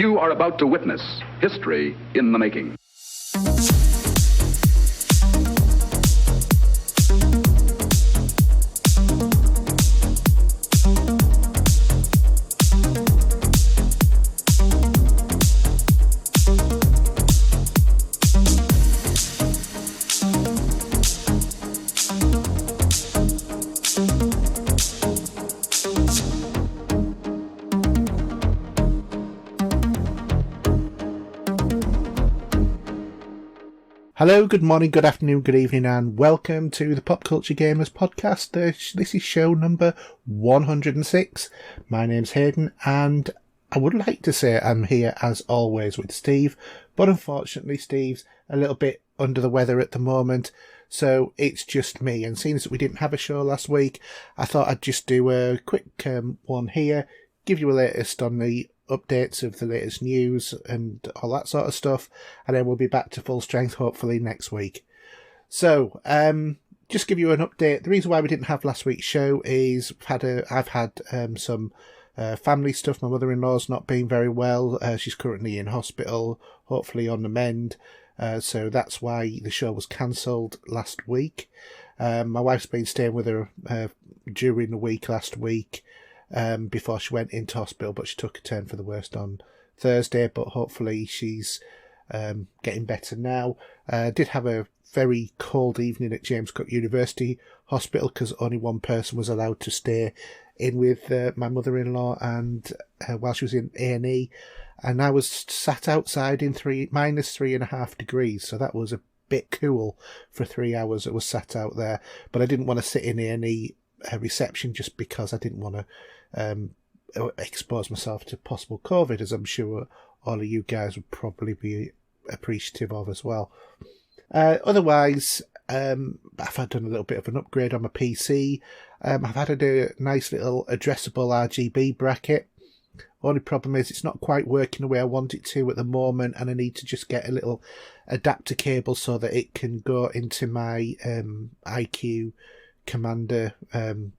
You are about to witness history in the making. Hello, good morning, good afternoon, good evening, and welcome to the Pop Culture Gamers podcast. This is show number 106. My name's Hayden, and I would like to say I'm here as always with Steve, but unfortunately Steve's a little bit under the weather at the moment, so it's just me. And seeing as we didn't have a show last week, I thought I'd just do a quick one here, give you a latest on the updates of the latest news and all that sort of stuff, and then we'll be back to full strength hopefully next week. So just give you an update. The reason why we didn't have last week's show is I've had some family stuff. My mother-in-law's not been very well. She's currently in hospital, hopefully on the mend, so that's why the show was cancelled last week. My wife's been staying with her during the week last week, before she went into hospital, but she took a turn for the worst on Thursday, but hopefully she's getting better now. Did have a very cold evening at James Cook University Hospital because only one person was allowed to stay in with my mother-in-law and while she was in A&E, and I was sat outside in -3.5 degrees, so that was a bit cool for 3 hours. It was sat out there, but I didn't want to sit in A&E reception just because I didn't want to expose myself to possible COVID, as I'm sure all of you guys would probably be appreciative of as well. Otherwise, I've done a little bit of an upgrade on my PC. I've had a nice little addressable RGB bracket. Only problem is it's not quite working the way I want it to at the moment, and I need to just get a little adapter cable so that it can go into my iQ Commander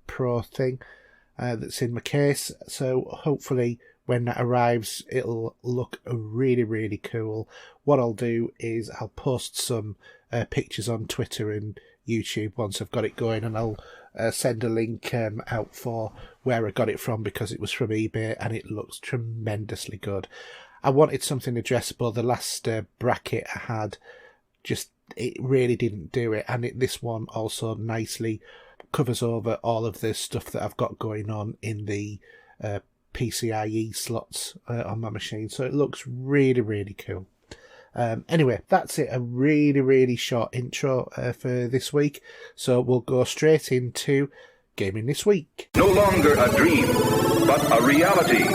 Pro thing that's in my case. So hopefully when that arrives it'll look really, really cool. What I'll do is I'll post some pictures on Twitter and YouTube once I've got it going, and I'll send a link out for where I got it from, because it was from eBay and it looks tremendously good. I wanted something addressable. The last bracket I had, it really didn't do it, and this one also nicely covers over all of the stuff that I've got going on in the PCIe slots on my machine, so it looks really, really cool. Anyway, that's it. A really, really short intro for this week, so we'll go straight into Gaming This Week. No longer a dream, but a reality.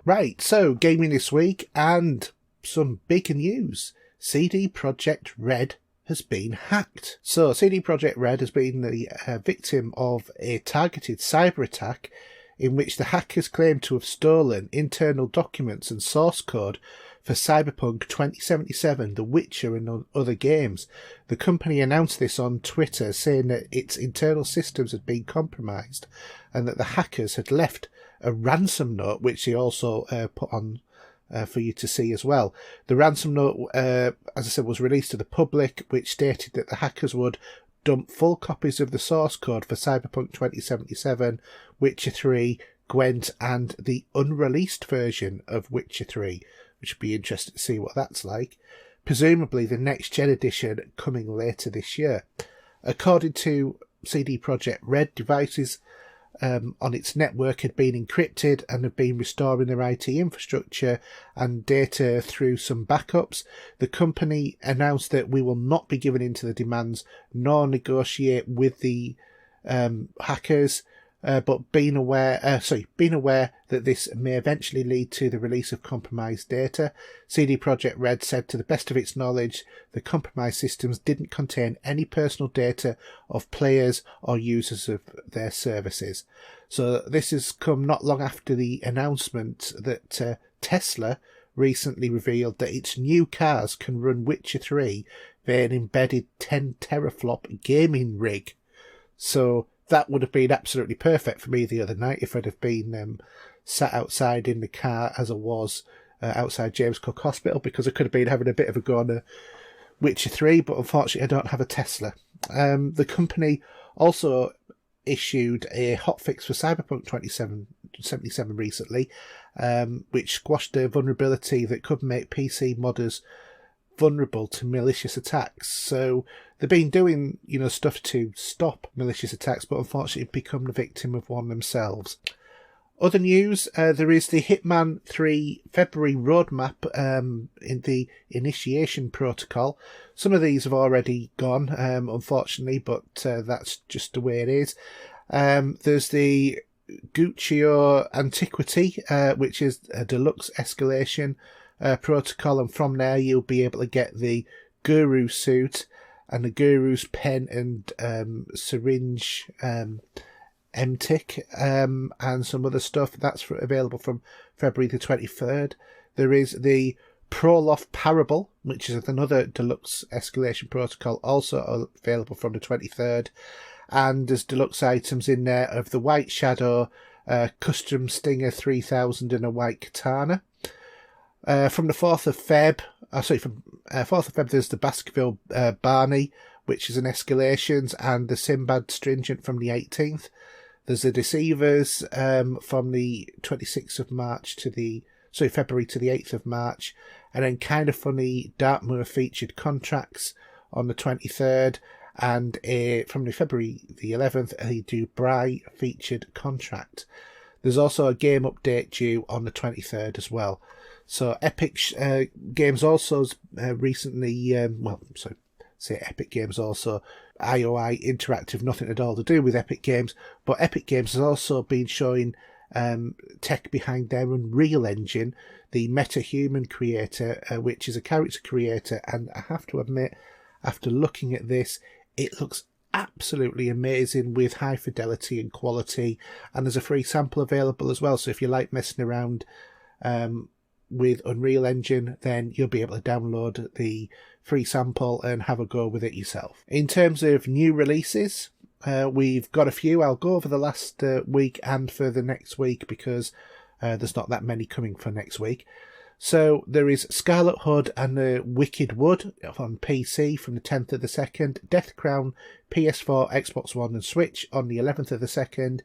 Right, so Gaming This Week, and some big news. CD Projekt Red has been hacked. So CD Projekt Red has been the victim of a targeted cyber attack in which the hackers claim to have stolen internal documents and source code for Cyberpunk 2077, The Witcher and other games. The company announced this on Twitter, saying that its internal systems had been compromised and that the hackers had left a ransom note, which they also put on for you to see as well. The ransom note, as I said, was released to the public, which stated that the hackers would dump full copies of the source code for Cyberpunk 2077, Witcher 3, Gwent, and the unreleased version of Witcher 3, which would be interesting to see what that's like. Presumably the next-gen edition coming later this year. According to CD Projekt Red, devices on its network had been encrypted and have been restoring their IT infrastructure and data through some backups. The company announced that we will not be giving in to the demands nor negotiate with the hackers, but being aware that this may eventually lead to the release of compromised data. CD Projekt Red said, to the best of its knowledge, the compromised systems didn't contain any personal data of players or users of their services. So this has come not long after the announcement that Tesla recently revealed that its new cars can run Witcher 3 via an embedded 10 teraflop gaming rig. So that would have been absolutely perfect for me the other night if I'd have been sat outside in the car as I was outside James Cook Hospital, because I could have been having a bit of a go on Witcher 3, but unfortunately I don't have a Tesla. The company also issued a hotfix for Cyberpunk 2077 recently, which squashed a vulnerability that could make PC modders vulnerable to malicious attacks. So they've been doing, stuff to stop malicious attacks, but unfortunately become the victim of one themselves. Other news, there is the Hitman 3 February roadmap in the initiation protocol. Some of these have already gone, unfortunately, but that's just the way it is. There's the Guccio Antiquity, which is a deluxe escalation protocol, and from there you'll be able to get the Guru suit and the Guru's pen and syringe MTIC, and some other stuff. That's available from February the 23rd. There is the Prolof Parable, which is another deluxe escalation protocol, also available from the 23rd. And there's deluxe items in there of the White Shadow, Custom Stinger 3000 and a White Katana. From the 4th of Feb, 4th of Feb, there's the Baskerville Barney, which is an escalations, and the Sinbad Stringent from the 18th. There's the Deceivers from the 26th of March February to the 8th of March, and then Kind of Funny Dartmoor featured contracts on the 23rd, and from the February the 11th, a Dubray featured contract. There's also a game update due on the 23rd as well. So Epic Games also recently, say Epic Games also, IOI Interactive, nothing at all to do with Epic Games, but Epic Games has also been showing tech behind their Unreal Engine, the MetaHuman creator, which is a character creator, and I have to admit, after looking at this, it looks absolutely amazing with high fidelity and quality, and there's a free sample available as well, so if you like messing around with Unreal Engine, then you'll be able to download the free sample and have a go with it yourself. In terms of new releases, we've got a few. I'll go over the last week and for the next week because there's not that many coming for next week. So there is Scarlet Hood and the Wicked Wood on PC from the 10th of the 2nd. Death Crown, PS4, Xbox One and Switch on the 11th of the 2nd.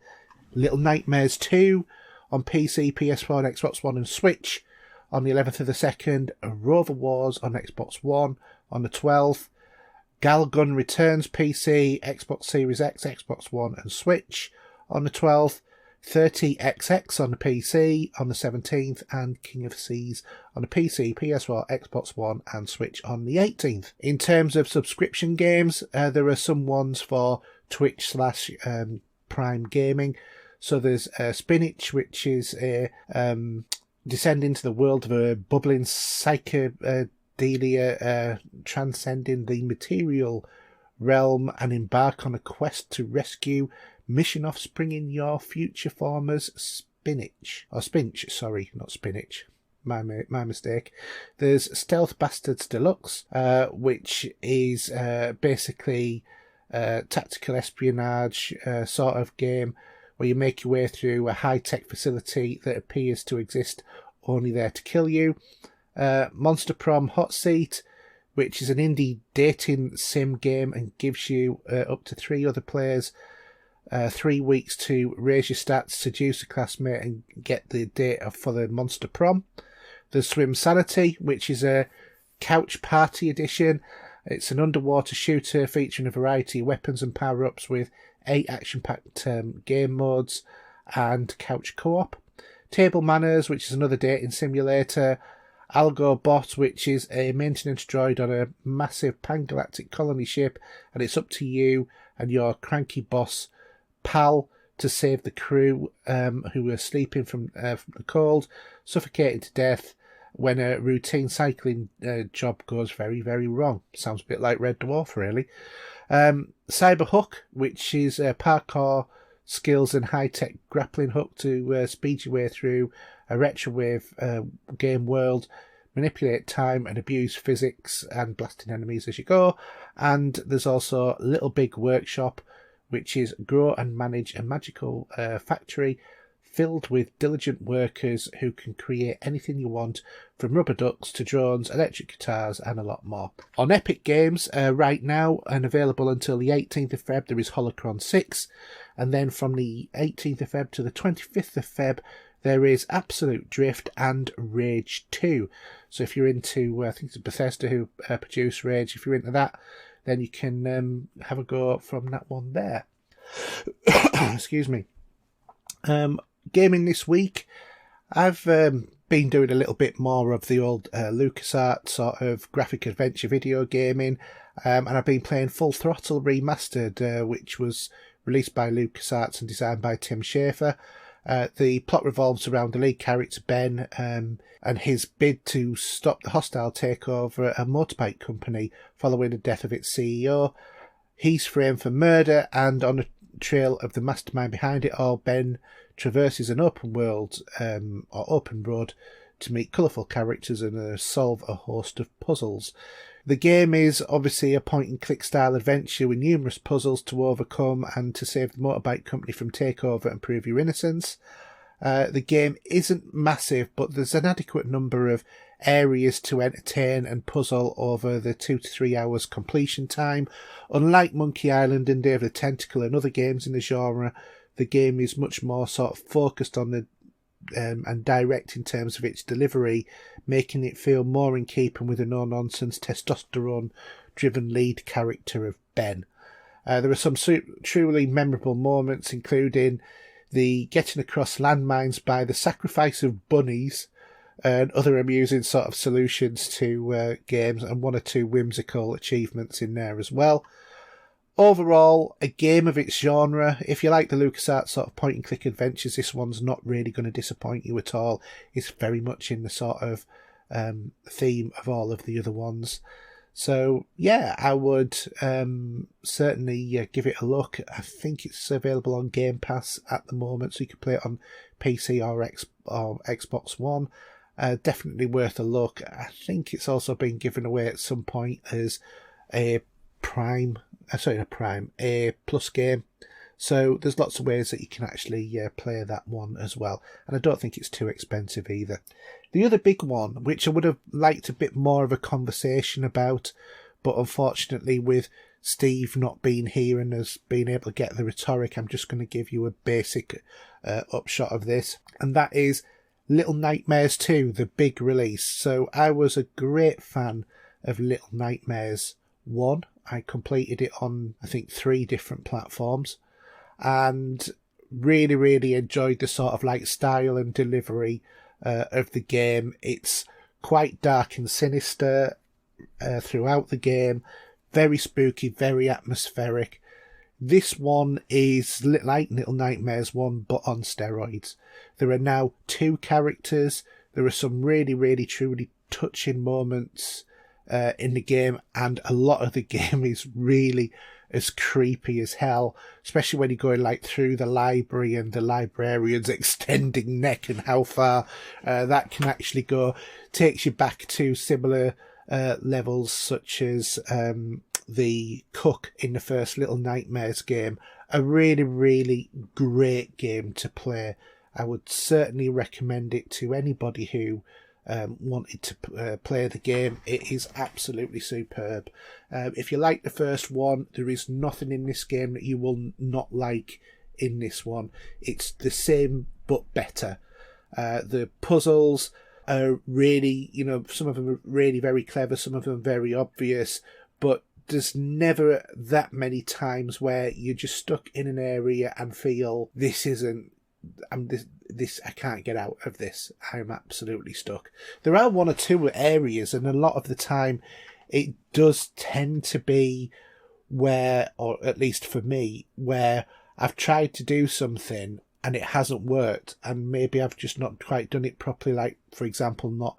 Little Nightmares 2 on PC, PS4 and Xbox One and Switch on the 11th of the 2nd. Rover Wars on Xbox One on the 12th. Galgun Returns PC, Xbox Series X, Xbox One and Switch on the 12th. 30XX on the PC on the 17th, and King of Seas on the PC, PS4, Xbox One and Switch on the 18th. In terms of subscription games, there are some ones for Twitch/Prime Gaming. So there's Spinach, which is a descend into the world of a bubbling psychedelia, transcending the material realm and embark on a quest to rescue mission offspring in your future formers, Spinach. Or Spinch, sorry, not Spinach. My mistake. There's Stealth Bastards Deluxe, which is basically a tactical espionage sort of game where you make your way through a high-tech facility that appears to exist only there to kill you. Monster Prom Hot Seat, which is an indie dating sim game and gives you up to 3 other players 3 weeks to raise your stats, seduce a classmate and get the date for the Monster Prom. There's Swim Sanity, which is a couch party edition. It's an underwater shooter featuring a variety of weapons and power-ups with 8 action-packed game modes and couch co-op. Table Manners, which is another dating simulator. Algo Bot, which is a maintenance droid on a massive pan-galactic colony ship, and it's up to you and your cranky boss pal to save the crew who are sleeping from the cold, suffocating to death when a routine cycling job goes very, very wrong. Sounds a bit like Red Dwarf, really. Cyberhook, which is parkour skills and high-tech grappling hook to speed your way through a retrowave game world, manipulate time and abuse physics and blasting enemies as you go. And there's also Little Big Workshop, which is grow and manage a magical factory filled with diligent workers who can create anything you want, from rubber ducks to drones, electric guitars, and a lot more. On Epic Games, right now, and available until the 18th of Feb, there is Holocron 6, and then from the 18th of Feb to the 25th of Feb, there is Absolute Drift and Rage 2. So if you're into, I think it's Bethesda who produced Rage, if you're into that, then you can have a go from that one there. Excuse me. Gaming this week, I've been doing a little bit more of the old LucasArts sort of graphic adventure video gaming, and I've been playing Full Throttle Remastered, which was released by LucasArts and designed by Tim Schafer. The plot revolves around the lead character Ben and his bid to stop the hostile takeover at a motorbike company following the death of its CEO. He's framed for murder, and on the trail of the mastermind behind it all, Ben traverses an open world or open road to meet colourful characters and solve a host of puzzles. The game is obviously a point-and-click style adventure with numerous puzzles to overcome and to save the motorbike company from takeover and prove your innocence. The game isn't massive, but there's an adequate number of areas to entertain and puzzle over the 2 to 3 hours completion time. Unlike Monkey Island and Day of the Tentacle and other games in the genre, the game is much more sort of focused on the and direct in terms of its delivery, making it feel more in keeping with the no-nonsense, testosterone-driven lead character of Ben. There are some truly memorable moments, including the getting across landmines by the sacrifice of bunnies and other amusing sort of solutions to games, and 1 or 2 whimsical achievements in there as well. Overall, a game of its genre. If you like the LucasArts sort of point-and-click adventures, this one's not really going to disappoint you at all. It's very much in the sort of theme of all of the other ones. So, yeah, I would certainly give it a look. I think it's available on Game Pass at the moment, so you can play it on PC or Xbox One. Definitely worth a look. I think it's also been given away at some point as a A plus game. So there's lots of ways that you can actually play that one as well. And I don't think it's too expensive either. The other big one, which I would have liked a bit more of a conversation about, but unfortunately with Steve not being here and us being able to get the rhetoric, I'm just going to give you a basic upshot of this. And that is Little Nightmares 2, the big release. So I was a great fan of Little Nightmares 1. I completed it on, I think, 3 different platforms, and really, really enjoyed the sort of like style and delivery of the game. It's quite dark and sinister throughout the game, very spooky, very atmospheric. This one is like Little Nightmares 1, but on steroids. There are now 2 characters. There are some really, really, truly touching moments in the game, and a lot of the game is really as creepy as hell, especially when you're going like through the library and the librarian's extending neck and how far that can actually go. Takes you back to similar levels such as the cook in the first Little Nightmares game. A really, really great game to play. I would certainly recommend it to anybody who wanted to play the game. It is absolutely superb. If you like the first one, there is nothing in this game that you will not like in this one. It's the same but better. The puzzles are really, some of them are really very clever, some of them very obvious, but there's never that many times where you're just stuck in an area and feel this I can't get out of this. I'm absolutely stuck. There are 1 or 2 areas, and a lot of the time it does tend to be where, or at least for me, where I've tried to do something and it hasn't worked, and maybe I've just not quite done it properly, like, for example, not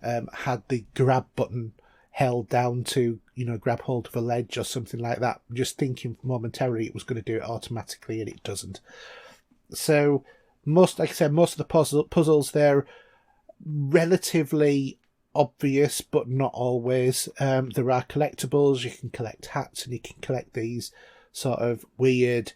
had the grab button held down to, grab hold of a ledge or something like that, just thinking momentarily it was going to do it automatically, and it doesn't. So, most of the puzzles, they're relatively obvious, but not always. There are collectibles. You can collect hats, and you can collect these sort of weird,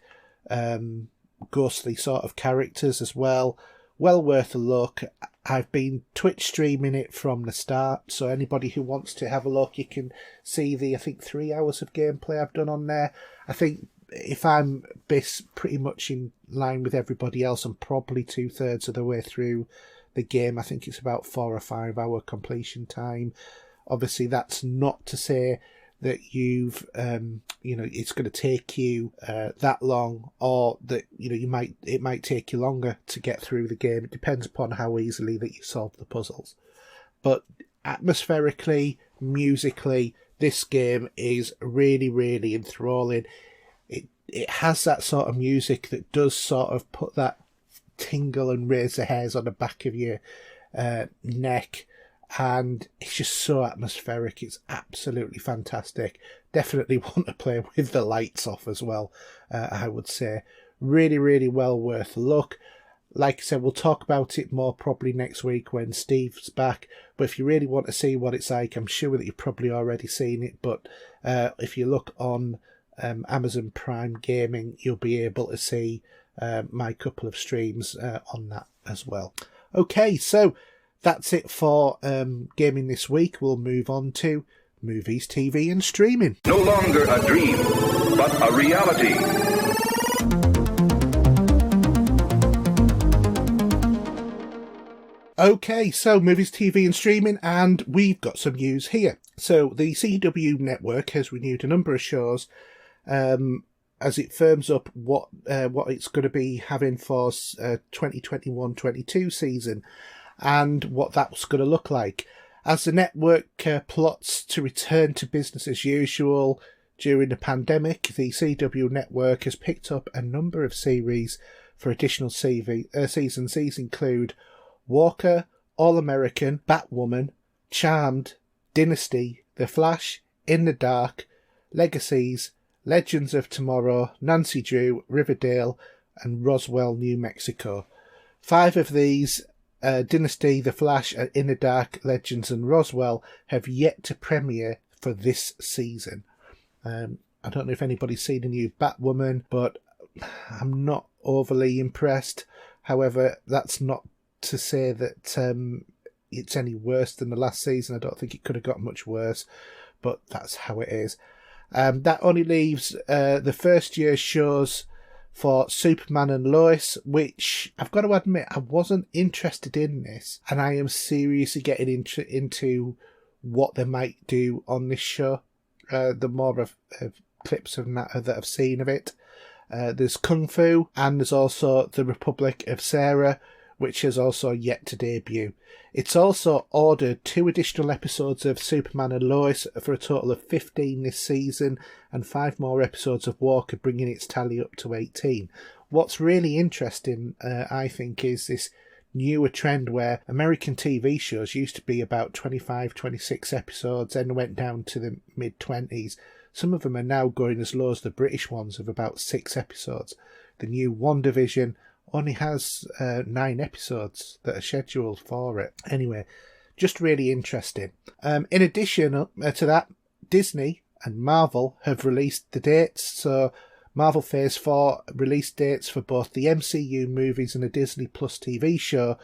ghostly sort of characters as well. Well worth a look. I've been Twitch streaming it from the start, so anybody who wants to have a look, you can see the, I think, 3 hours of gameplay I've done on there. I think if I'm pretty much in line with everybody else, I'm probably 2/3 of the way through the game. I think it's about 4 or 5 hour completion time. Obviously, that's not to say that you've, it's going to take you that long, or that, it might take you longer to get through the game. It depends upon how easily that you solve the puzzles. But atmospherically, musically, this game is really, really enthralling. It has that sort of music that does sort of put that tingle and raise the hairs on the back of your neck. And it's just so atmospheric. It's absolutely fantastic. Definitely want to play with the lights off as well, I would say. Really, really well worth a look. Like I said, we'll talk about it more probably next week when Steve's back. But if you really want to see what it's like, I'm sure that you've probably already seen it. But if you look on Amazon Prime Gaming, you'll be able to see my couple of streams on that as well. Okay, so that's it for gaming this week. We'll move on to movies, TV and streaming. No longer a dream, but a reality. Okay, so movies, TV and streaming, and we've got some news here. So the CW network has renewed a number of shows as it firms up what it's going to be having for 2021-22 season and what that's going to look like. As the network plots to return to business as usual during the pandemic, the CW network has picked up a number of series for additional seasons. These include Walker, All-American, Batwoman, Charmed, Dynasty, The Flash, In the Dark, Legacies, Legends of Tomorrow, Nancy Drew, Riverdale, and Roswell, New Mexico. 5 of these, Dynasty, The Flash, In the Dark, Legends, and Roswell, have yet to premiere for this season. I don't know if anybody's seen the new Batwoman, but I'm not overly impressed. However, that's not to say that it's any worse than the last season. I don't think it could have got much worse, but that's how it is. That only leaves the first year shows for Superman and Lois, which I've got to admit I wasn't interested in this, and I am seriously getting into what they might do on this show. The more of clips of that I've seen of it. There's Kung Fu, and there's also The Republic of Sarah, which has also yet to debut. It's also ordered 2 additional episodes of Superman and Lois for a total of 15 this season, and 5 more episodes of Walker, bringing its tally up to 18. What's really interesting, I think, is this newer trend where American TV shows used to be about 25, 26 episodes, then went down to the mid-20s. Some of them are now going as low as the British ones of about 6 episodes. The new WandaVision only has 9 episodes that are scheduled for it. Anyway, just really interesting. In addition to that, Disney and Marvel have released the dates. So Marvel Phase 4 release dates for both the MCU movies and the Disney Plus TV show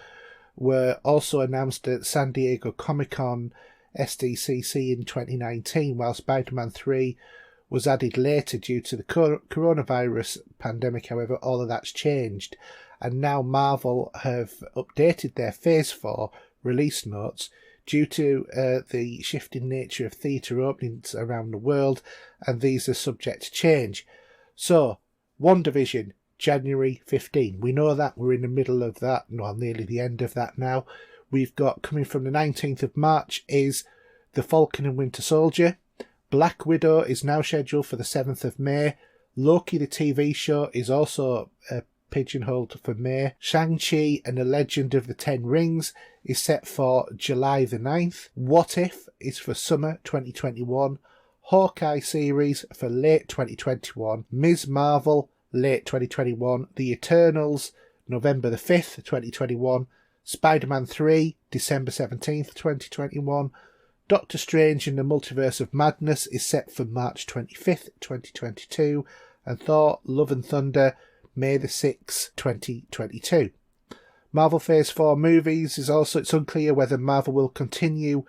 were also announced at San Diego Comic-Con SDCC in 2019, while Spider-Man 3 was added later due to the coronavirus pandemic. However, all of that's changed, and now Marvel have updated their Phase 4 release notes due to the shifting nature of theatre openings around the world, and these are subject to change. So, WandaVision, January 15. We know that we're in the middle of that, well, nearly the end of that now. We've got, coming from the 19th of March, is The Falcon and Winter Soldier. Black Widow is now scheduled for the 7th of May. Loki, the TV show, is also pigeonholed for May. Shang-Chi and the Legend of the Ten Rings is set for July the 9th. What If is for summer 2021. Hawkeye series for late 2021. Ms. Marvel, late 2021. The Eternals, November the 5th, 2021. Spider-Man 3, December 17th, 2021. Doctor Strange in the Multiverse of Madness is set for March 25th, 2022. and Thor Love and Thunder May the 6th, 2022. Marvel Phase 4 movies is also, it's unclear whether Marvel will continue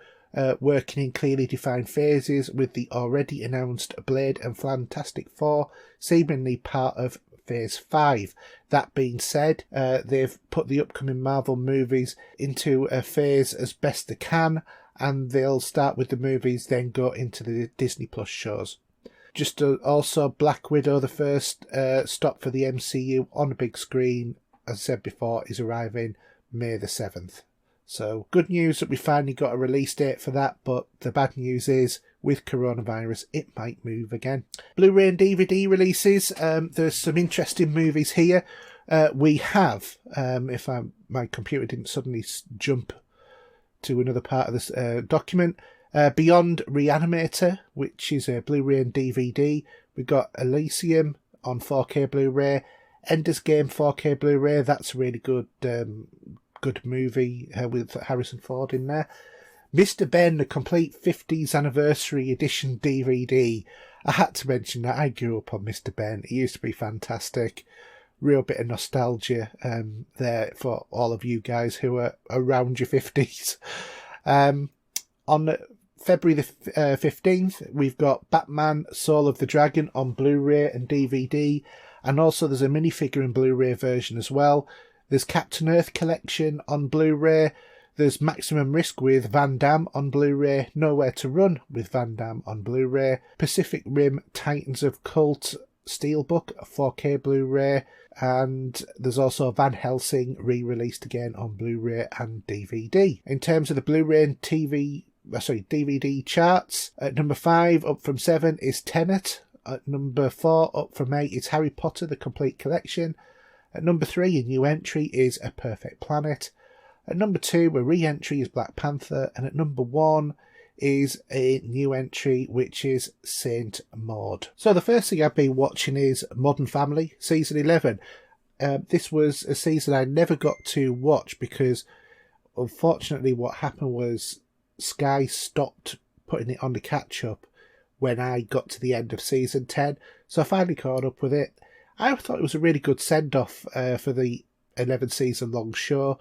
working in clearly defined phases, with the already announced Blade and Fantastic Four seemingly part of Phase 5. That being said, they've put the upcoming Marvel movies into a phase as best they can, and they'll start with the movies, then go into the Disney Plus shows. Just also, Black Widow, the first stop for the MCU on a big screen, as I said before, is arriving May the 7th. So, good news that we finally got a release date for that, but the bad news is, with coronavirus, it might move again. Blu-ray and DVD releases, there's some interesting movies here. We have, if my computer didn't suddenly jump to another part of this document, Beyond Reanimator, which is a Blu-ray and DVD. We've got Elysium on 4K Blu-ray, Ender's Game 4K Blu-ray. That's a really good movie with Harrison Ford in there. Mr. Ben, the complete 50s anniversary edition DVD. I had to mention that. I grew up on Mr. Ben. It used to be fantastic. Real bit of nostalgia there for all of you guys who are around your 50s. On February the 15th, we've got Batman Soul of the Dragon on Blu-ray and DVD. And also there's a minifigure in Blu-ray version as well. There's Captain Earth Collection on Blu-ray. There's Maximum Risk with Van Damme on Blu-ray. Nowhere to Run with Van Damme on Blu-ray. Pacific Rim Titans of Cult Steelbook 4K Blu-ray. And there's also Van Helsing re-released again on Blu-ray and DVD. In terms of the Blu-ray and DVD charts, at number 5 up from 7 is Tenet. At number 4 up from 8 is Harry Potter The Complete Collection. At number 3, a new entry is A Perfect Planet. At number 2, a re-entry is Black Panther. And at number 1 is a new entry, which is Saint Maud. So the first thing I've been watching is Modern Family, Season 11. This was a season I never got to watch because, unfortunately, what happened was Sky stopped putting it on the catch-up when I got to the end of Season 10. So I finally caught up with it. I thought it was a really good send-off for the 11-season-long show.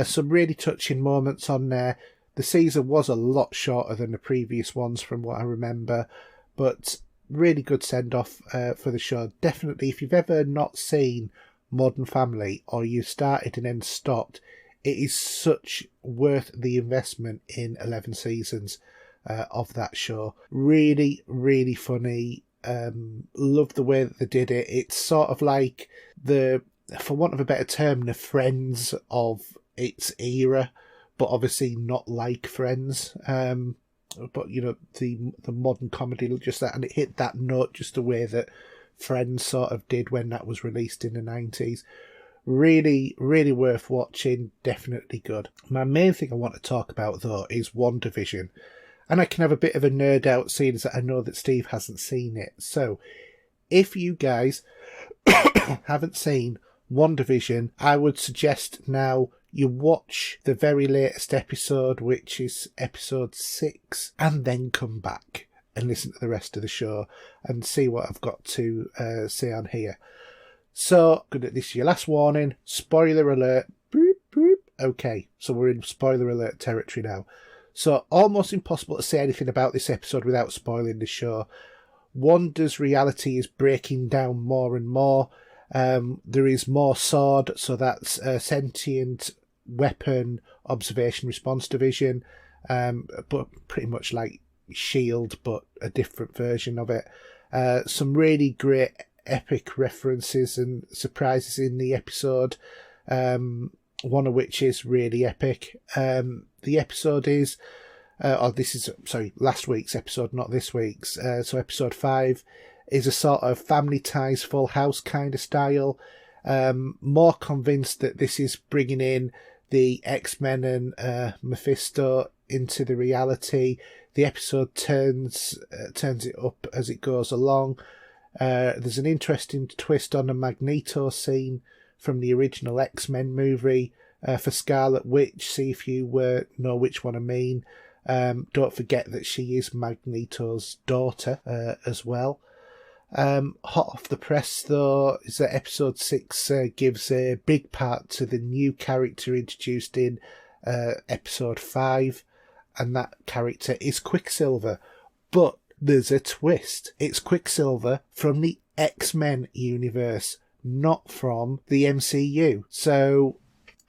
Some really touching moments on there. The season was a lot shorter than the previous ones from what I remember, but really good send-off for the show. Definitely, if you've ever not seen Modern Family, or you started and then stopped, it is such worth the investment in 11 seasons of that show. Really, really funny. Love the way that they did it. It's sort of like for want of a better term, the Friends of its era, but obviously not like Friends. But you know, the modern comedy, just that, and it hit that note just the way that Friends sort of did when that was released in the 90s. Really, really worth watching. Definitely good. My main thing I want to talk about though is WandaVision. And I can have a bit of a nerd out, seeing as I know that Steve hasn't seen it. So, if you guys haven't seen WandaVision, I would suggest now you watch the very latest episode, which is episode 6, and then come back and listen to the rest of the show and see what I've got to say on here. So, this is your last warning. Spoiler alert. Boop, boop. Okay, so we're in spoiler alert territory now. So, almost impossible to say anything about this episode without spoiling the show. Wanda's reality is breaking down more and more. There is more SWORD, so that's Sentient Weapon Observation Response Division, but pretty much like S.H.I.E.L.D., but a different version of it. Some really great epic references and surprises in the episode, one of which is really epic. The episode is, last week's episode, not this week's. So episode 5 is a sort of Family Ties Full House kind of style. More convinced that this is bringing in the X-Men and Mephisto into the reality. The episode turns it up as it goes along. There's an interesting twist on the Magneto scene from the original X-Men movie for Scarlet Witch. See if you know which one I mean. Don't forget that she is Magneto's daughter as well. Hot off the press, though, is that episode 6 gives a big part to the new character introduced in episode 5, and that character is Quicksilver. But there's a twist. It's Quicksilver from the X-Men universe, not from the MCU. So,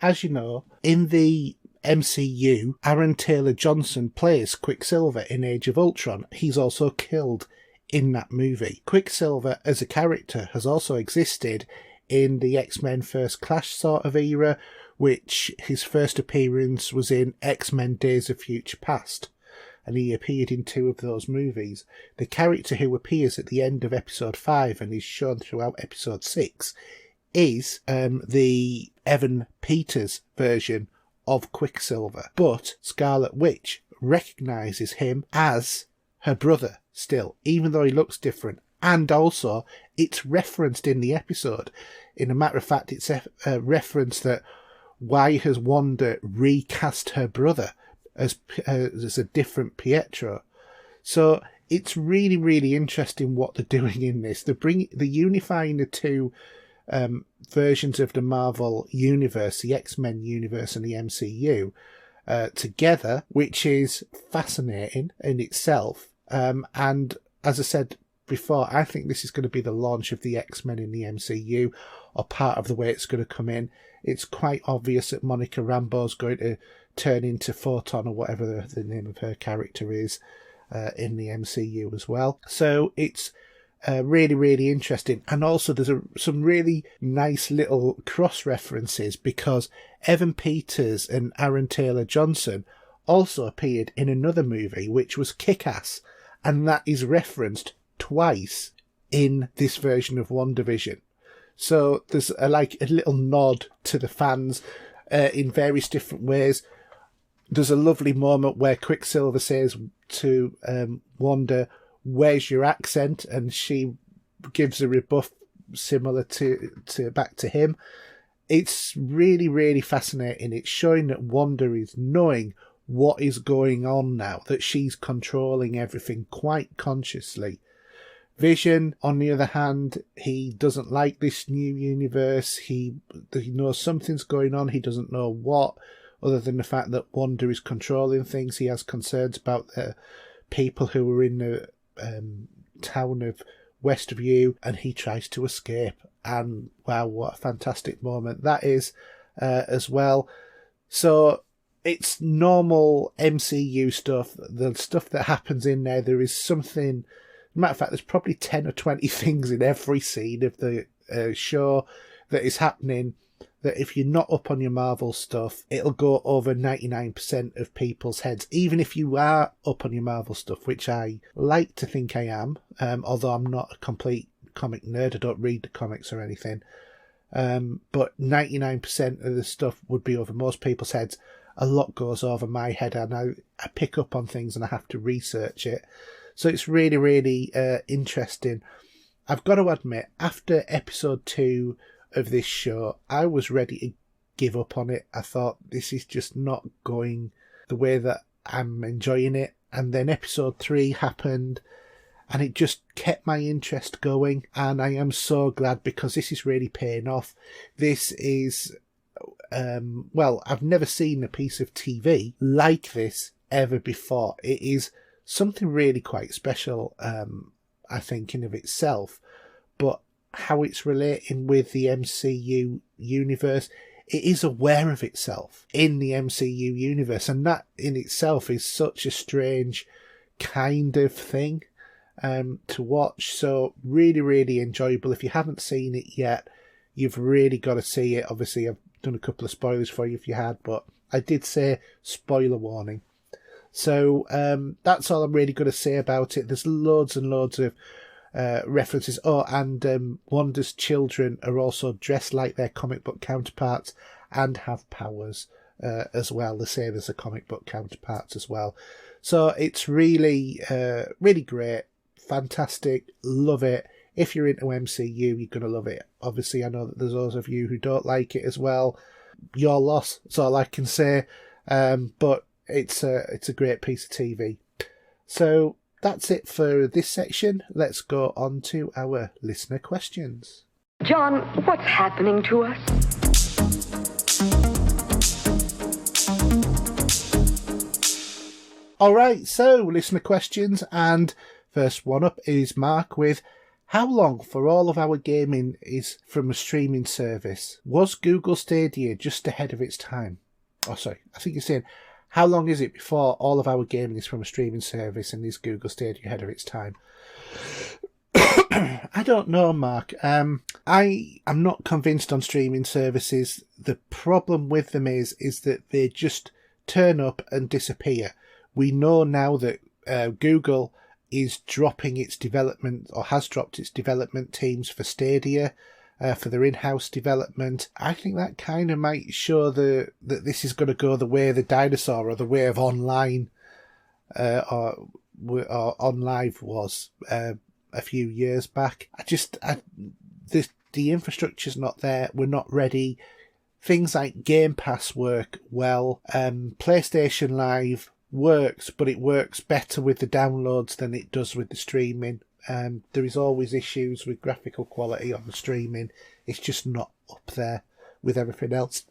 as you know, in the MCU, Aaron Taylor Johnson plays Quicksilver in Age of Ultron. He's also killed in that movie. Quicksilver as a character has also existed in the X-Men First Clash sort of era, which his first appearance was in X-Men Days of Future Past, and he appeared in 2 of those movies. The character who appears at the end of episode 5 and is shown throughout episode 6 is the Evan Peters version of Quicksilver, but Scarlet Witch recognises him as her brother still, even though he looks different. And also, it's referenced in the episode. In a matter of fact, it's a reference that why has Wanda recast her brother as a different Pietro? So it's really, really interesting what they're doing in this. They're unifying the 2 versions of the Marvel universe, the X-Men universe and the MCU, together, which is fascinating in itself. And as I said before, I think this is going to be the launch of the X-Men in the MCU, or part of the way it's going to come in. It's quite obvious that Monica Rambeau's going to turn into Photon, or whatever the name of her character is, in the MCU as well. So it's really, really interesting. And also there's some really nice little cross-references, because Evan Peters and Aaron Taylor Johnson also appeared in another movie, which was Kick-Ass, and that is referenced twice in this version of WandaVision. So there's a little nod to the fans in various different ways. There's a lovely moment where Quicksilver says to Wanda, "Where's your accent?" and she gives a rebuff similar to back to him. It's really, really fascinating. It's showing that Wanda is knowing what is going on now, that she's controlling everything quite consciously. Vision, on the other hand, he doesn't like this new universe. He knows something's going on. He doesn't know what, other than the fact that Wanda is controlling things. He has concerns about the people who are in the town of Westview, and he tries to escape. And wow, what a fantastic moment that is as well. So it's normal MCU stuff, the stuff that happens in there. There is something, matter of fact, there's probably 10 or 20 things in every scene of the show that is happening, that if you're not up on your Marvel stuff, it'll go over 99% of people's heads. Even if you are up on your Marvel stuff, which I like to think I am, although I'm not a complete comic nerd, I don't read the comics or anything. But 99% of the stuff would be over most people's heads. A lot goes over my head, and I pick up on things and I have to research it. So it's really, really interesting. I've got to admit, after episode 2 of this show, I was ready to give up on it. I thought, this is just not going the way that I'm enjoying it. And then episode 3 happened, and it just kept my interest going. And I am so glad, because this is really paying off. This is, I've never seen a piece of TV like this ever before. It is something really quite special, I think, in of itself. But how it's relating with the MCU universe, it is aware of itself in the MCU universe, and that in itself is such a strange kind of thing to watch. So really, really enjoyable. If you haven't seen it yet, you've really got to see it. Obviously, I've done a couple of spoilers for you if you had, but I did say spoiler warning. So that's all I'm really going to say about it. There's loads and loads of references. Oh, and Wanda's children are also dressed like their comic book counterparts and have powers as well, the same as the comic book counterparts as well. So it's really, really great, fantastic, love it. If you're into MCU, you're going to love it. Obviously, I know that there's those of you who don't like it as well. Your loss, that's all I can say. But it's a great piece of TV. So that's it for this section. Let's go on to our listener questions. John, what's happening to us? All right, so listener questions, and first one up is Mark with, how long for all of our gaming is from a streaming service? Was Google Stadia just ahead of its time? Oh, sorry, I think you're saying, how long is it before all of our gaming is from a streaming service, and is Google Stadia ahead of its time? I don't know, Mark. I am not convinced on streaming services. The problem with them is that they just turn up and disappear. We know now that Google is dropping its development, or has dropped its development teams for Stadia, for their in-house development. I think that kind of might show that this is going to go the way of the dinosaur, or the way of online, or on live was a few years back. The infrastructure's not there. We're not ready. Things like Game Pass work well. PlayStation Live works, but it works better with the downloads than it does with the streaming. There is always issues with graphical quality on the streaming. It's just not up there with everything else.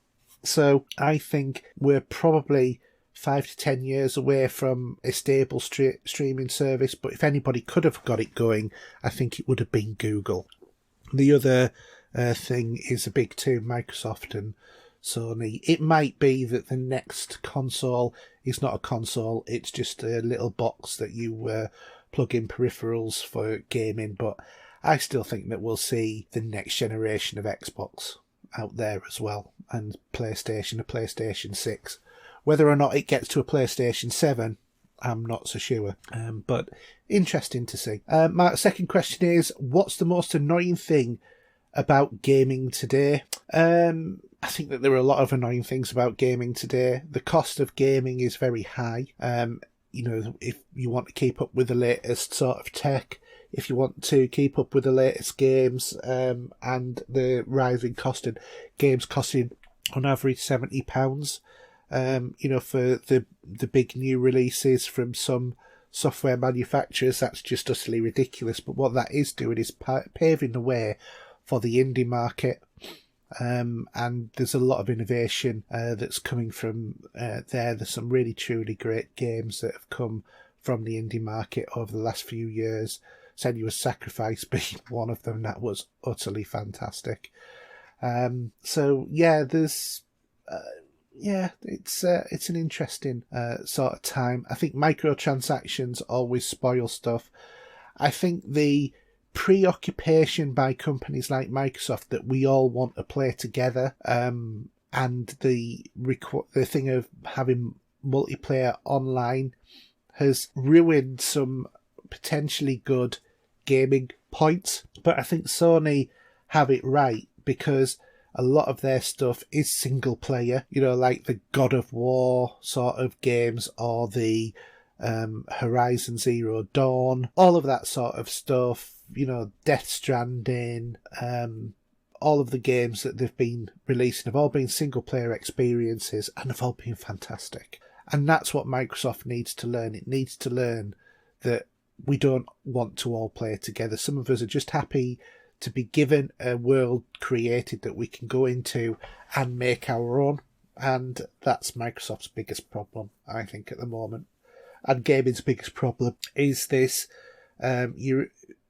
So I think we're probably 5 to 10 years away from a stable streaming service, but if anybody could have got it going, I think it would have been Google. The other thing is the big two, Microsoft and Sony. It might be that the next console is not a console, it's just a little box that you plug in peripherals for gaming, but I still think that we'll see the next generation of Xbox out there as well, and a PlayStation 6. Whether or not it gets to a PlayStation 7, I'm not so sure. But interesting to see. My second question is, what's the most annoying thing about gaming today? I think that there are a lot of annoying things about gaming today. The cost of gaming is very high. If you want to keep up with the latest sort of tech, if you want to keep up with the latest games, and the rising cost of games costing on average £70, for the big new releases from some software manufacturers, that's just utterly ridiculous. But what that is doing is paving the way for the indie market. And there's a lot of innovation that's coming from there. There's some really, truly great games that have come from the indie market over the last few years. Senua's Sacrifice being one of them. That was utterly fantastic. It's an interesting sort of time. I think microtransactions always spoil stuff. I think the preoccupation by companies like Microsoft that we all want to play together, and the thing of having multiplayer online has ruined some potentially good gaming points. But I think Sony have it right, because a lot of their stuff is single player, like the God of War sort of games, or the Horizon Zero Dawn, all of that sort of stuff, Death Stranding, all of the games that they've been releasing have all been single player experiences and have all been fantastic. And that's what Microsoft needs to learn. It needs to learn that we don't want to all play together. Some of us are just happy to be given a world created that we can go into and make our own. And that's Microsoft's biggest problem, I think, at the moment. And gaming's biggest problem is this.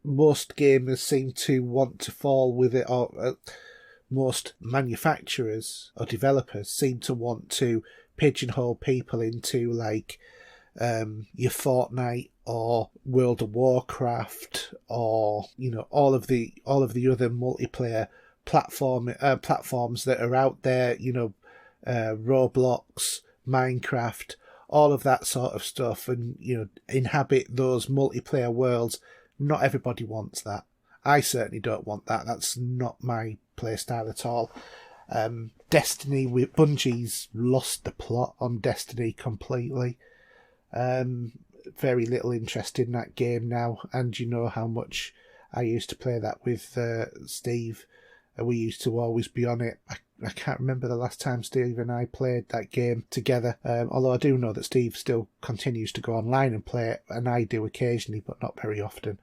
Most gamers seem to want to fall with it, or most manufacturers or developers seem to want to pigeonhole people into like your Fortnite or World of Warcraft, or all of the other multiplayer platforms that are out there, Roblox, Minecraft, all of that sort of stuff, and inhabit those multiplayer worlds. Not everybody wants that. I certainly don't want that. That's not my playstyle at all. Destiny, Bungie's lost the plot on Destiny completely. Very little interest in that game now, and you know how much I used to play that with Steve We used to always be on it. I can't remember the last time Steve and I played that game together, although I do know that Steve still continues to go online and play it, and I do occasionally, but not very often.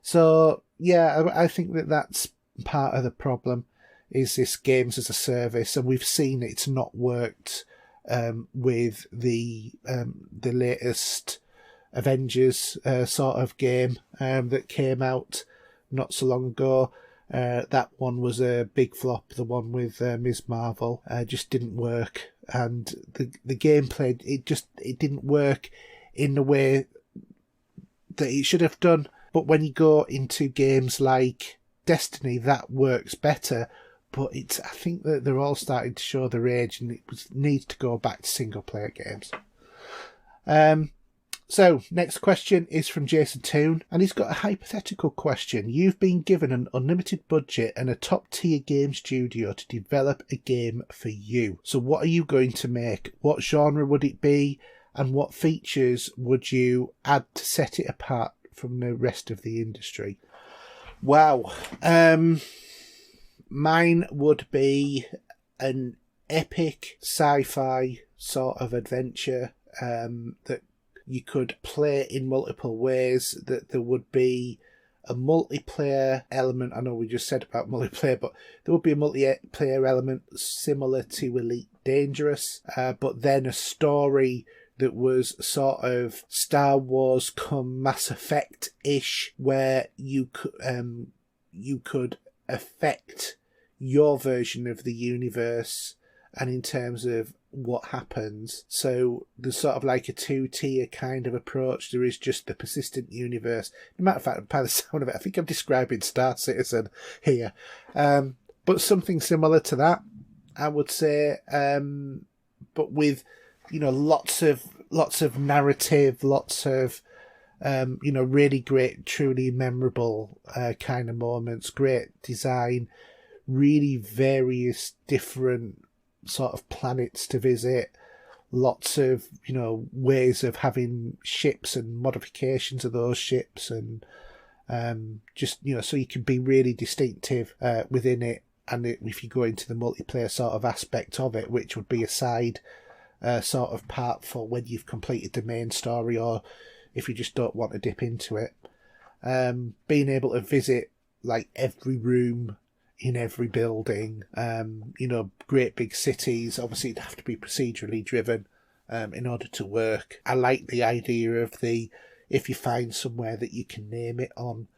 So, yeah, I think that that's part of the problem, is this games as a service, and we've seen it's not worked with the latest Avengers sort of game that came out not so long ago. That one was a big flop. The one with Ms. Marvel just didn't work, and the gameplay it didn't work in the way that it should have done. But when you go into games like Destiny, that works better. But I think that they're all starting to show their age, and it needs to go back to single player games. So, next question is from Jason Toon, and he's got a hypothetical question. You've been given an unlimited budget and a top-tier game studio to develop a game for you. So what are you going to make? What genre would it be? And what features would you add to set it apart from the rest of the industry? Wow. Mine would be an epic sci-fi sort of adventure that you could play in multiple ways, that there would be a multiplayer element. I know we just said about multiplayer, but there would be a multiplayer element similar to Elite Dangerous, but then a story that was sort of Star Wars come Mass Effect-ish, where you could affect your version of the universe, and in terms of what happens. So there's sort of like a two-tier kind of approach. There is just the persistent universe. As a matter of fact, by the sound of it, I think I'm describing Star Citizen here. But something similar to that, I would say. But with, lots of narrative, lots of, really great, truly memorable kind of moments, great design, really various different sort of planets to visit, lots of ways of having ships and modifications of those ships, and just so you can be really distinctive within it. And if you go into the multiplayer sort of aspect of it, which would be a side sort of part for when you've completed the main story, or if you just don't want to dip into it, being able to visit like every room in every building, great big cities. Obviously it'd have to be procedurally driven in order to work. I like the idea of if you find somewhere that you can name it on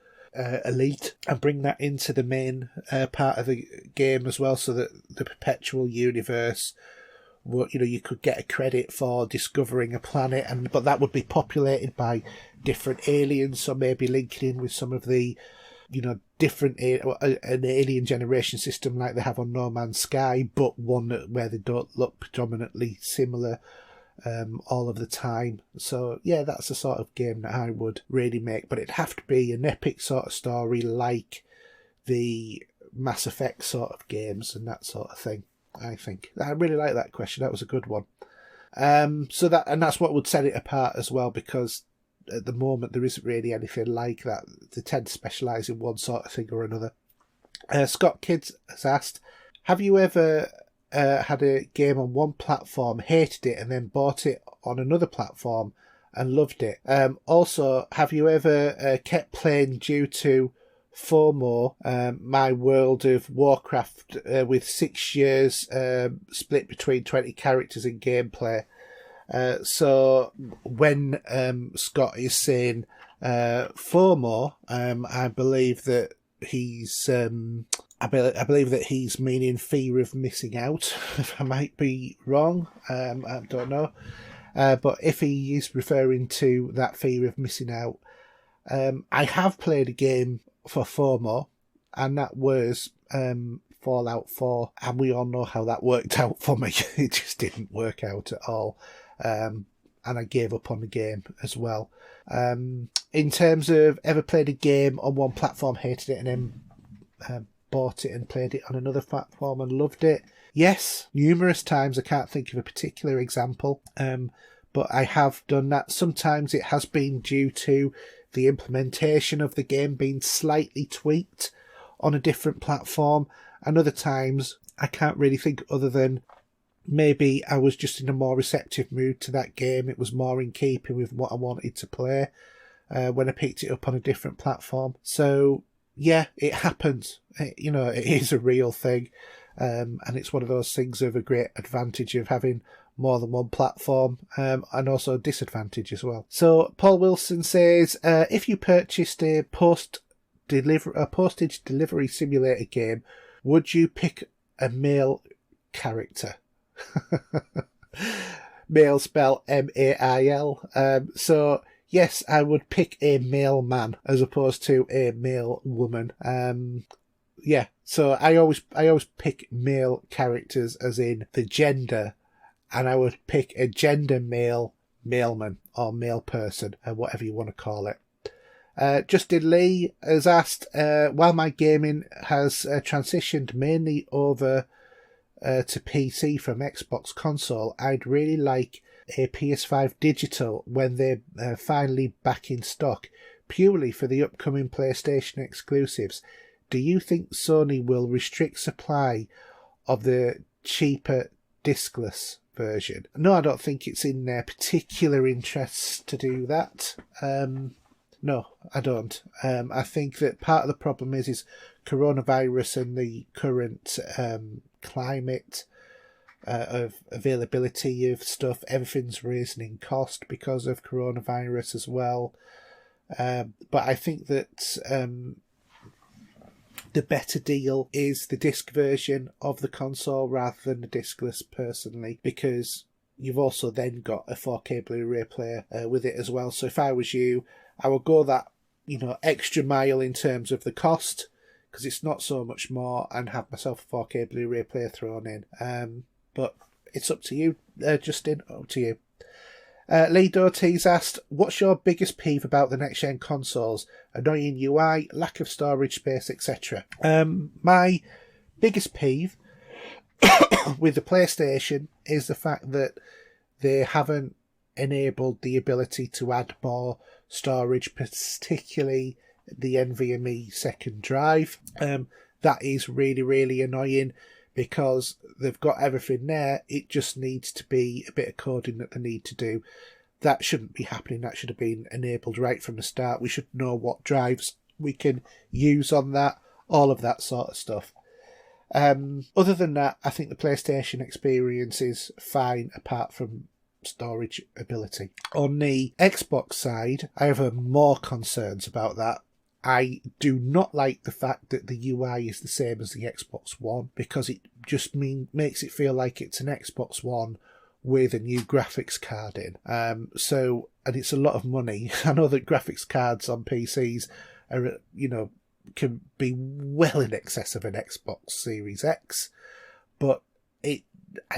Elite, and bring that into the main part of the game as well, so that the perpetual universe, you could get a credit for discovering a planet, but that would be populated by different aliens, so maybe linking in with some of the different an alien generation system like they have on No Man's Sky, but one where they don't look predominantly similar all of the time. So yeah, that's the sort of game that I would really make, but it'd have to be an epic sort of story like the Mass Effect sort of games and that sort of thing. I think I really like that question. That was a good one. So that's what would set it apart as well, because at the moment there isn't really anything like that. They tend to specialise in one sort of thing or another. Scott Kids has asked, have you ever had a game on one platform, hated it, and then bought it on another platform and loved it? Also, have you ever kept playing due to FOMO, my World of Warcraft, with 6 years split between 20 characters in gameplay? So when Scott is saying FOMO, I believe that he's I believe that he's meaning fear of missing out. I might be wrong. I don't know. But if he is referring to that fear of missing out, I have played a game for FOMO, and that was Fallout 4, and we all know how that worked out for me. It just didn't work out at all. And I gave up on the game as well. In terms of ever played a game on one platform, hated it, and then bought it and played it on another platform and loved it, yes, numerous times. I can't think of a particular example, but I have done that. Sometimes it has been due to the implementation of the game being slightly tweaked on a different platform, And other times, I can't really think other than maybe I was just in a more receptive mood to that game. It was more in keeping with what I wanted to play when I picked it up on a different platform. So, yeah, it happens. It is a real thing. And it's one of those things of a great advantage of having more than one platform, and also a disadvantage as well. So Paul Wilson says, if you purchased a postage delivery simulator game, would you pick a male character? Male spell M-A-I-L. So yes, I would pick a male man as opposed to a male woman. Yeah, so I always pick male characters as in the gender, and I would pick a gender maleman or male person, whatever you want to call it. Justin Lee has asked, while my gaming has transitioned mainly over to PC from Xbox console, I'd really like a PS5 digital when they're finally back in stock, purely for the upcoming PlayStation exclusives. Do you think Sony will restrict supply of the cheaper discless version? No, I don't think it's in their particular interests to do that. No, I don't. I think that part of the problem is coronavirus and the current climate of availability of stuff. Everything's raising in cost because of coronavirus as well. But I think that the better deal is the disc version of the console rather than the discless, personally, because you've also then got a 4K Blu-ray player with it as well. So if I was you, I would go that extra mile in terms of the cost, because it's not so much more, and have myself a 4K Blu-ray player thrown in. But it's up to you, Justin. Up to you. Lee Doty's asked, what's your biggest peeve about the next-gen consoles? Annoying UI, lack of storage space, etc. My biggest peeve with the PlayStation is the fact that they haven't enabled the ability to add more storage, particularly the NVMe second drive. That is really, really annoying, because they've got everything there. It just needs to be a bit of coding that they need to do. That shouldn't be happening. That should have been enabled right from the start. We should know what drives we can use on that, all of that sort of stuff. Other than that, I think the PlayStation experience is fine apart from storage ability. On the Xbox side, I have more concerns about that. I do not like the fact that the UI is the same as the Xbox One, because it just makes it feel like it's an Xbox One with a new graphics card in. And it's a lot of money. I know that graphics cards on PCs are, can be well in excess of an Xbox Series X, but I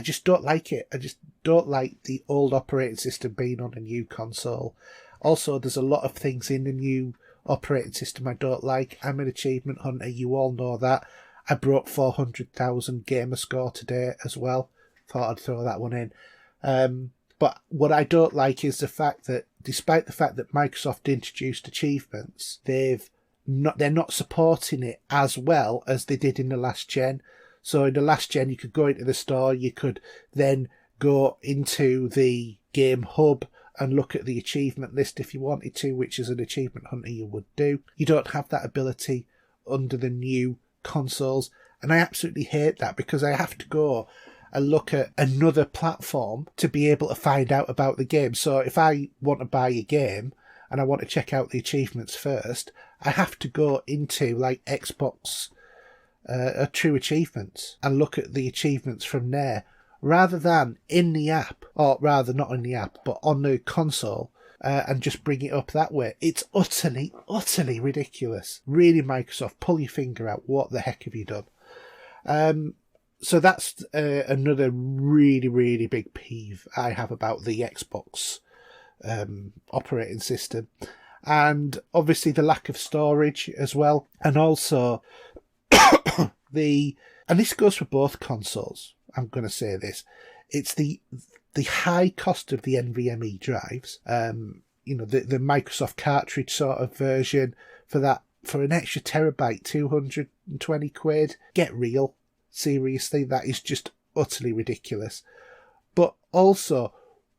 just don't like it. I just don't like the old operating system being on a new console. Also, there's a lot of things in the new operating system I don't like. I'm an achievement hunter, you all know that. I broke 400,000 gamer score today as well. Thought I'd throw that one in. But what I don't like is the fact that, despite the fact that Microsoft introduced achievements, they're not supporting it as well as they did in the last gen. So in the last gen, you could go into the store, you could then go into the game hub and look at the achievement list if you wanted to, which as an achievement hunter you would do. You don't have that ability under the new consoles, and I absolutely hate that, because I have to go and look at another platform to be able to find out about the game. So if I want to buy a game and I want to check out the achievements first, I have to go into like Xbox True Achievements and look at the achievements from there, rather than in the app, or rather not in the app, but on the console, and just bring it up that way. It's utterly, utterly ridiculous. Really, Microsoft, pull your finger out. What the heck have you done? So that's another really, really big peeve I have about the Xbox operating system. And obviously the lack of storage as well. And also and this goes for both consoles, I'm going to say this, it's the high cost of the NVMe drives. The Microsoft cartridge sort of version for an extra terabyte, 120 quid. Get real. Seriously, that is just utterly ridiculous. But also,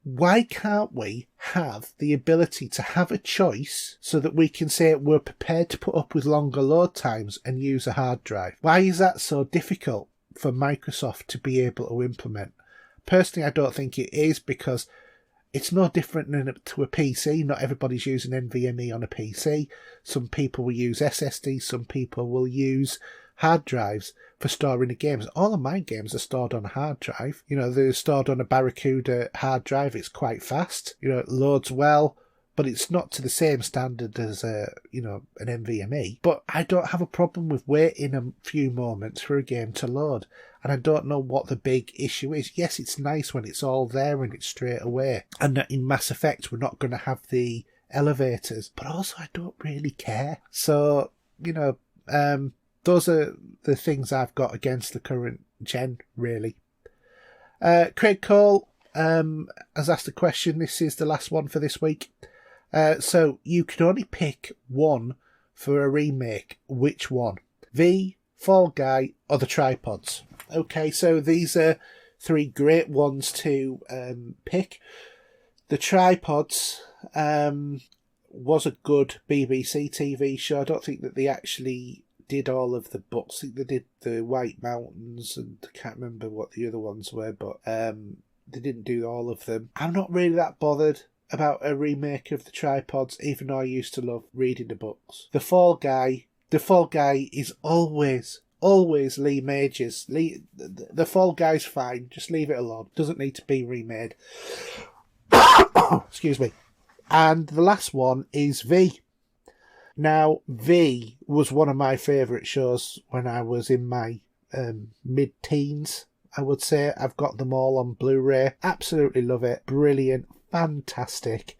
why can't we have the ability to have a choice so that we can say we're prepared to put up with longer load times and use a hard drive? Why is that so difficult for Microsoft to be able to implement? Personally, I don't think it is, because it's no different than to a PC. Not everybody's using NVMe on a PC. Some people will use SSD, some people will use hard drives for storing the games. All of my games are stored on a hard drive. You know, they're stored on a Barracuda hard drive. It's quite fast. You know, it loads well, but it's not to the same standard as an NVMe. But I don't have a problem with waiting a few moments for a game to load. And I don't know what the big issue is. Yes, it's nice when it's all there and it's straight away. And that in Mass Effect, we're not going to have the elevators. But also, I don't really care. So, those are the things I've got against the current gen, really. Craig Cole has asked a question. This is the last one for this week. So, you can only pick one for a remake. Which one? V, Fall Guy, or the Tripods? Okay, so these are three great ones to pick. The Tripods was a good BBC TV show. I don't think that they actually did all of the books. I think they did the White Mountains, and I can't remember what the other ones were, but they didn't do all of them. I'm not really that bothered about a remake of the Tripods, even though I used to love reading the books. The Fall Guy is always Lee Majors. The Fall Guy's fine. Just leave it alone. Doesn't need to be remade. Excuse me. And the last one is V. Now, V was one of my favourite shows when I was in my mid-teens, I would say. I've got them all on Blu-ray. Absolutely love it. Brilliant. Fantastic.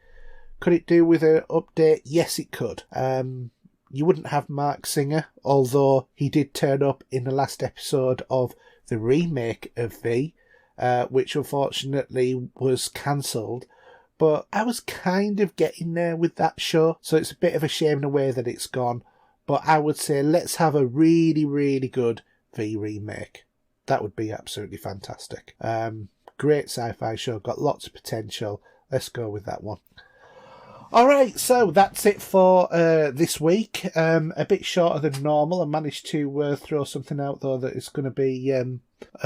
Could it do with an update? Yes, it could. You wouldn't have Mark Singer, although he did turn up in the last episode of the remake of V, which unfortunately was cancelled. But I was kind of getting there with that show, so it's a bit of a shame in a way that it's gone. But I would say let's have a really, really good V remake. That would be absolutely fantastic. Great sci-fi show, got lots of potential. Let's go with that one. Alright, so that's it for this week. A bit shorter than normal. I managed to throw something out, though, that is going to be a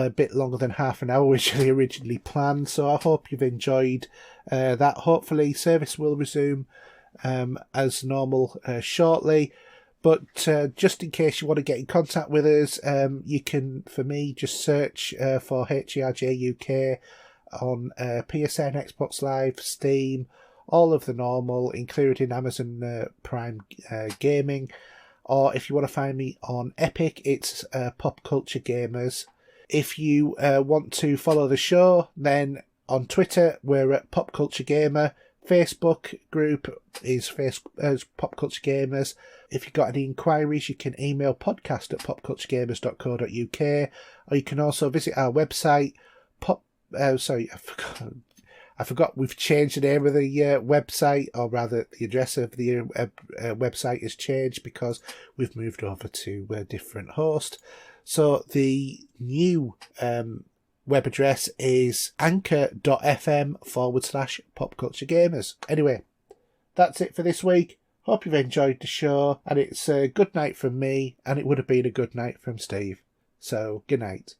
bit longer than half an hour, which I originally planned. So I hope you've enjoyed that. Hopefully service will resume as normal shortly. But just in case you want to get in contact with us, you can, for me, just search for HERJ UK on PSN, Xbox Live, Steam, all of the normal, including Amazon Prime Gaming. Or if you want to find me on Epic, it's Pop Culture Gamers. If you want to follow the show, then on Twitter, we're at Pop Culture Gamer. Facebook group is Pop Culture Gamers. If you've got any inquiries, you can email podcast@popculturegamers.co.uk, or you can also visit our website. I forgot we've changed the name of the website, or rather the address of the website has changed because we've moved over to a different host. So the new web address is anchor.fm/popculturegamers. Anyway, that's it for this week. Hope you've enjoyed the show, and it's a good night from me, and it would have been a good night from Steve. So, good night.